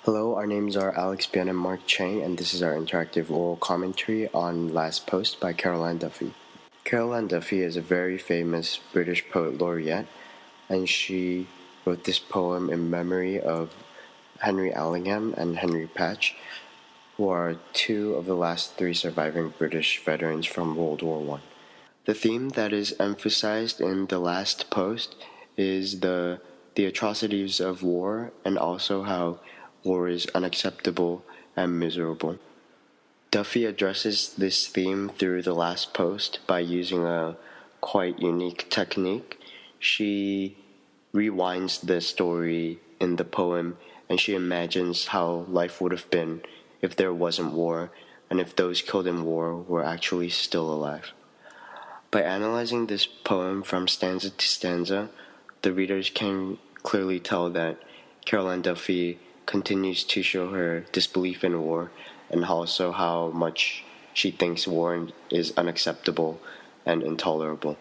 Hello, our names are Alex Bian and Mark Chang, and this is our interactive oral commentary on Last Post by Caroline Duffy. Caroline Duffy is a very famous British poet laureate, and she wrote this poem in memory of Henry Allingham and Henry Patch, who are two of the last three surviving British veterans from World War I. The theme that is emphasized in The Last Post is the atrocities of war and also how war is unacceptable and miserable. Duffy addresses this theme through The Last Post by using a quite unique technique. She rewinds the story in the poem and she imagines how life would have been if there wasn't war and if those killed in war were actually still alive. By analyzing this poem from stanza to stanza, the readers can clearly tell that Caroline Duffy continues to show her disbelief in war and also how much she thinks war is unacceptable and intolerable.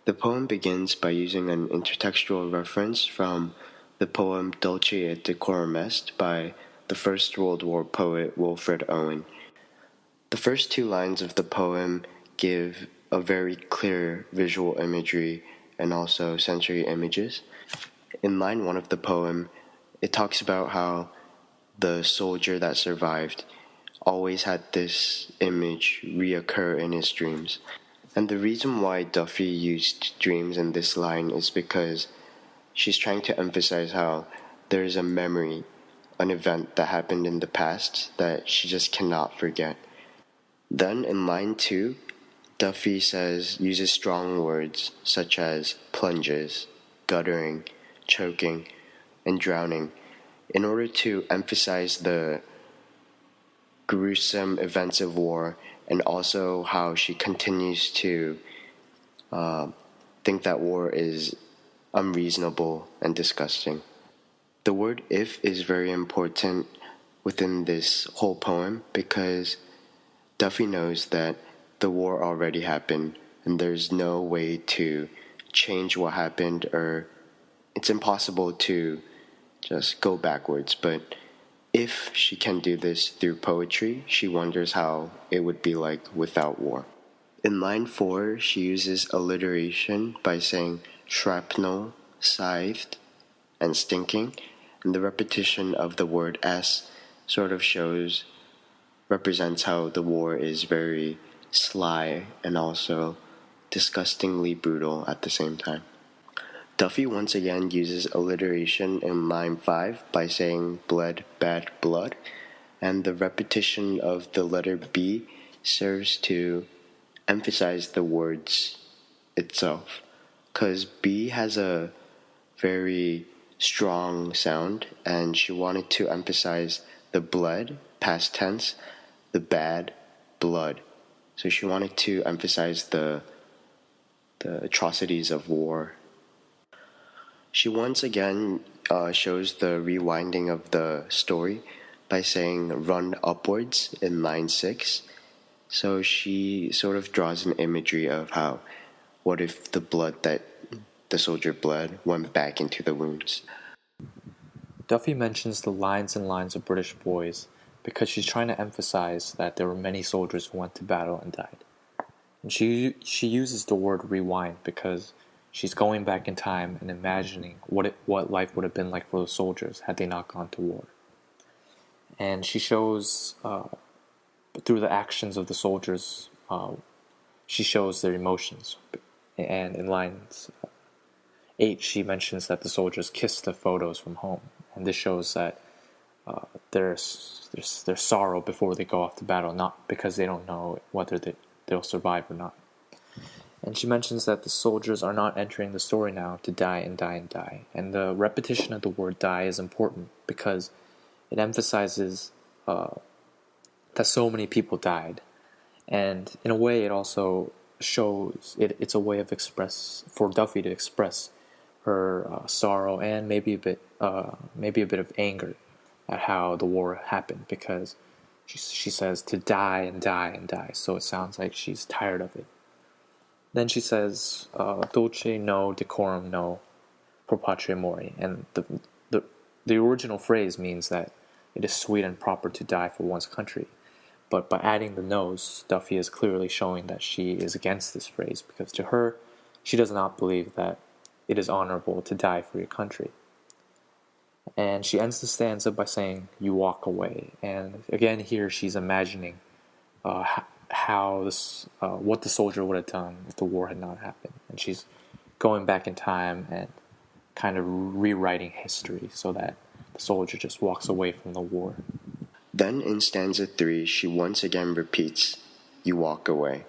The poem begins by using an intertextual reference from the poem Dulce et Decorum Est by the First World War poet Wilfred Owen. The first two lines of the poem give a very clear visual imagery and also sensory images. In line 1 of the poem, it talks about how the soldier that survived always had this image reoccur in his dreams. And the reason why Duffy used dreams in this line is because she's trying to emphasize how there is a memory, an event that happened in the past that she just cannot forget. Then in line 2, Duffy uses strong words such as plunges, guttering, choking, and drowning in order to emphasize the gruesome events of war and also how she continues to think that war is unreasonable and disgusting. The word if is very important within this whole poem because Duffy knows that the war already happened and there's no way to change what happened, or it's impossible to just go backwards. But if she can do this through poetry, she wonders how it would be like without war. In line 4, she uses alliteration by saying shrapnel, scythed, and stinking, and the repetition of the word s sort of represents how the war is very sly and also disgustingly brutal at the same time. Duffy once again uses alliteration in line 5 by saying bled, bad, blood, and the repetition of the letter B serves to emphasize the words itself, because B has a very strong sound, and she wanted to emphasize the bled, past tense, the bad, blood. So she wanted to emphasize the atrocities of war. She once again shows the rewinding of the story by saying run upwards in line 6. So she sort of draws an imagery of how, what if the blood that the soldier bled went back into the wounds. Duffy mentions the lines and lines of British boys because she's trying to emphasize that there were many soldiers who went to battle and died. And she uses the word rewind because she's going back in time and imagining what life would have been like for the soldiers had they not gone to war. And she shows, through the actions of the soldiers, she shows their emotions. And in lines 8, she mentions that the soldiers kissed the photos from home. And this shows that there's sorrow before they go off to battle, not because they don't know whether they'll survive or not. And she mentions that the soldiers are not entering the story now to die and die and die. And the repetition of the word die is important because it emphasizes that so many people died. And in a way, it also shows, it's a way of for Duffy to express her sorrow and maybe a bit of anger at how the war happened, because she says to die and die and die, so it sounds like she's tired of it. Then she says, dulce no, decorum no, pro patria mori. And the original phrase means that it is sweet and proper to die for one's country. But by adding the nose, Duffy is clearly showing that she is against this phrase, because to her, she does not believe that it is honorable to die for your country. And she ends the stanza by saying, "You walk away." And again, here she's imagining what the soldier would have done if the war had not happened. And she's going back in time and kind of rewriting history so that the soldier just walks away from the war. Then in stanza 3, she once again repeats, "You walk away."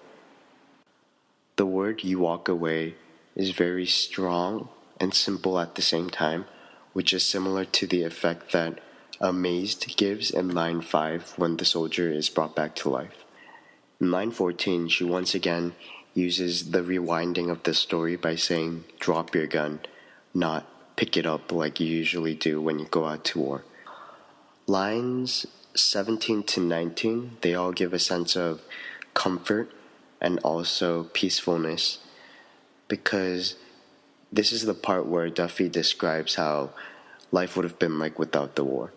The word "you walk away" is very strong and simple at the same time, which is similar to the effect that "amazed" gives in line 5 when the soldier is brought back to life. In line 14, she once again uses the rewinding of the story by saying, "Drop your gun," not "pick it up" like you usually do when you go out to war. Lines 17 to 19, they all give a sense of comfort and also peacefulness, because this is the part where Duffy describes how life would have been like without the war.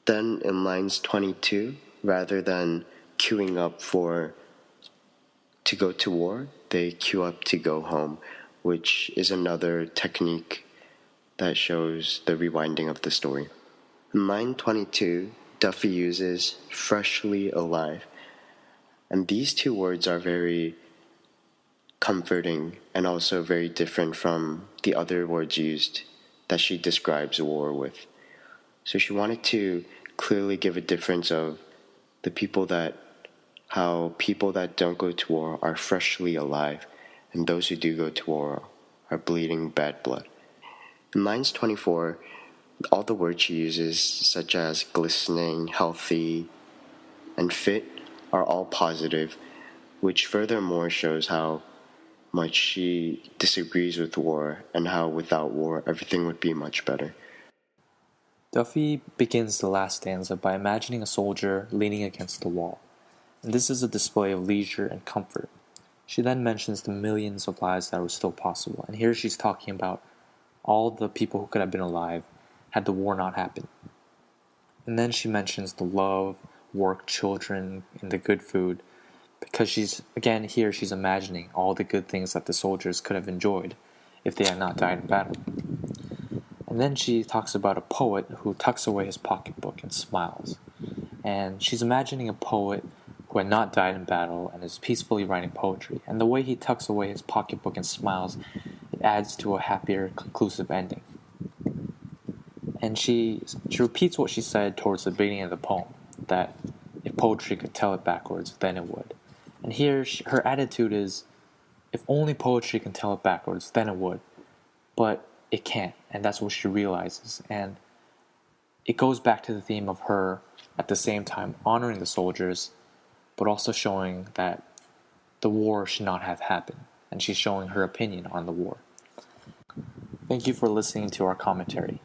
Then in lines 22, rather than queuing up to go to war, they queue up to go home, which is another technique that shows the rewinding of the story. In line 22, Duffy uses "freshly alive," and these two words are very comforting and also very different from the other words used that she describes war with. So she wanted to clearly give a difference of how people that don't go to war are freshly alive, and those who do go to war are bleeding bad blood. In lines 24, all the words she uses, such as glistening, healthy, and fit, are all positive, which furthermore shows how much she disagrees with war and how without war everything would be much better. Duffy begins the last stanza by imagining a soldier leaning against the wall, and this is a display of leisure and comfort. She then mentions the millions of lives that were still possible, and here she's talking about all the people who could have been alive had the war not happened. And then she mentions the love, work, children, and the good food, because she's imagining all the good things that the soldiers could have enjoyed if they had not died in battle. And then she talks about a poet who tucks away his pocketbook and smiles. And she's imagining a poet who had not died in battle and is peacefully writing poetry. And the way he tucks away his pocketbook and smiles, it adds to a happier, conclusive ending. And she repeats what she said towards the beginning of the poem, that if poetry could tell it backwards, then it would. And here, her attitude is, if only poetry can tell it backwards, then it would. But it can't, and that's what she realizes. And it goes back to the theme of her, at the same time, honoring the soldiers, but also showing that the war should not have happened. And she's showing her opinion on the war. Thank you for listening to our commentary.